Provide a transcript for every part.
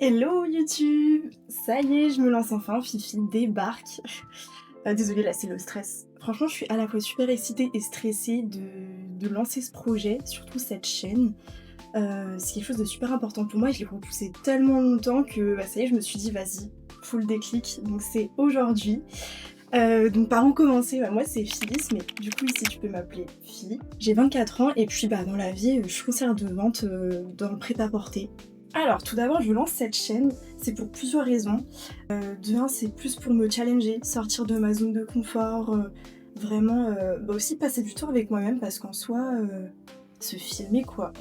Hello YouTube! Ça y est, je me lance enfin, Fifi débarque. Désolée, là c'est le stress. Franchement, je suis à la fois super excitée et stressée de lancer ce projet, surtout cette chaîne. C'est quelque chose de super important pour moi et je l'ai repoussé tellement longtemps que ça y est, je me suis dit vas-y, full déclic, donc c'est aujourd'hui. Donc par où commencer? Moi c'est Phyllis, mais du coup ici tu peux m'appeler Phi. J'ai 24 ans et puis dans la vie, je suis conseillère de vente dans le prêt-à-porter. Alors tout d'abord, je lance cette chaîne, c'est pour plusieurs raisons. De un, c'est plus pour me challenger, sortir de ma zone de confort, vraiment, aussi passer du temps avec moi-même parce qu'en soi, se filmer quoi.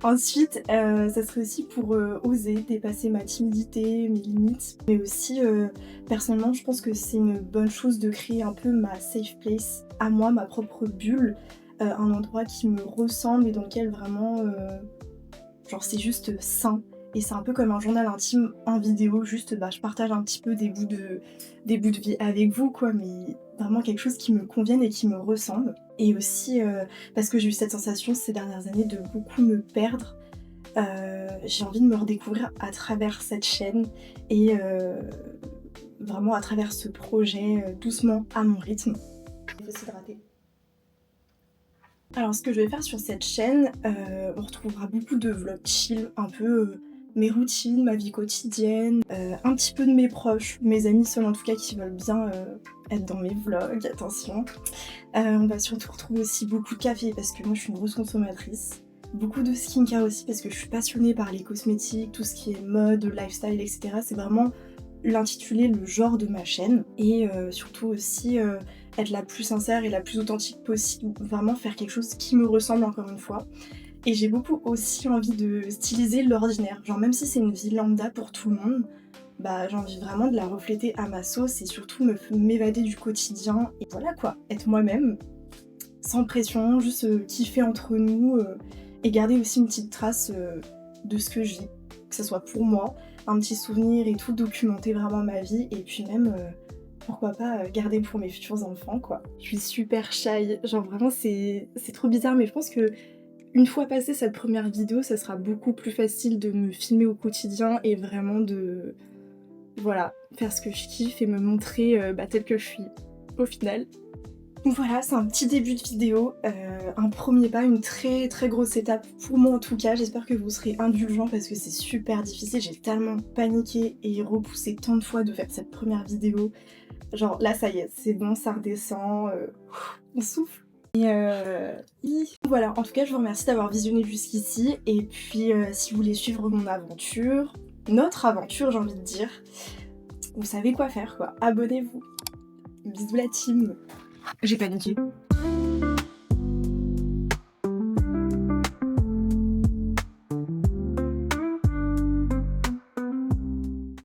Ensuite, ça serait aussi pour, oser dépasser ma timidité, mes limites, mais aussi, personnellement, je pense que c'est une bonne chose de créer un peu ma safe place à moi, ma propre bulle, un endroit qui me ressemble et dans lequel vraiment, genre c'est juste sain et c'est un peu comme un journal intime en vidéo, juste je partage un petit peu des bouts de vie avec vous quoi, mais vraiment quelque chose qui me convienne et qui me ressemble. Et aussi parce que j'ai eu cette sensation ces dernières années de beaucoup me perdre, j'ai envie de me redécouvrir à travers cette chaîne et vraiment à travers ce projet, doucement à mon rythme. Il faut s'hydrater. Alors ce que je vais faire sur cette chaîne, on retrouvera beaucoup de vlogs chill, un peu mes routines, ma vie quotidienne, un petit peu de mes proches, mes amis seuls en tout cas qui veulent bien être dans mes vlogs, attention. On va surtout retrouver aussi beaucoup de café parce que moi je suis une grosse consommatrice. Beaucoup de skincare aussi parce que je suis passionnée par les cosmétiques, tout ce qui est mode, lifestyle, etc. C'est vraiment l'intitulé, le genre de ma chaîne. Et surtout aussi être la plus sincère et la plus authentique possible. Vraiment faire quelque chose qui me ressemble encore une fois. Et j'ai beaucoup aussi envie de styliser l'ordinaire. Genre même si c'est une vie lambda pour tout le monde, j'ai envie vraiment de la refléter à ma sauce et surtout m'évader du quotidien. Et voilà quoi, être moi-même, sans pression, juste kiffer entre nous et garder aussi une petite trace de ce que je vis. Que ce soit pour moi, un petit souvenir et tout, documenter vraiment ma vie et puis même pourquoi pas garder pour mes futurs enfants quoi. Je suis super shy, genre vraiment c'est trop bizarre mais je pense que une fois passée cette première vidéo, ça sera beaucoup plus facile de me filmer au quotidien et vraiment de, voilà, faire ce que je kiffe et me montrer telle que je suis au final. Donc voilà, c'est un petit début de vidéo, un premier pas, une très très grosse étape pour moi en tout cas. J'espère que vous serez indulgents parce que c'est super difficile. J'ai tellement paniqué et repoussé tant de fois de faire cette première vidéo. Genre là ça y est, c'est bon, ça redescend, on souffle. Et voilà, en tout cas je vous remercie d'avoir visionné jusqu'ici et puis si vous voulez suivre mon aventure, notre aventure j'ai envie de dire, vous savez quoi faire quoi, abonnez-vous. Bisous la team. J'ai paniqué.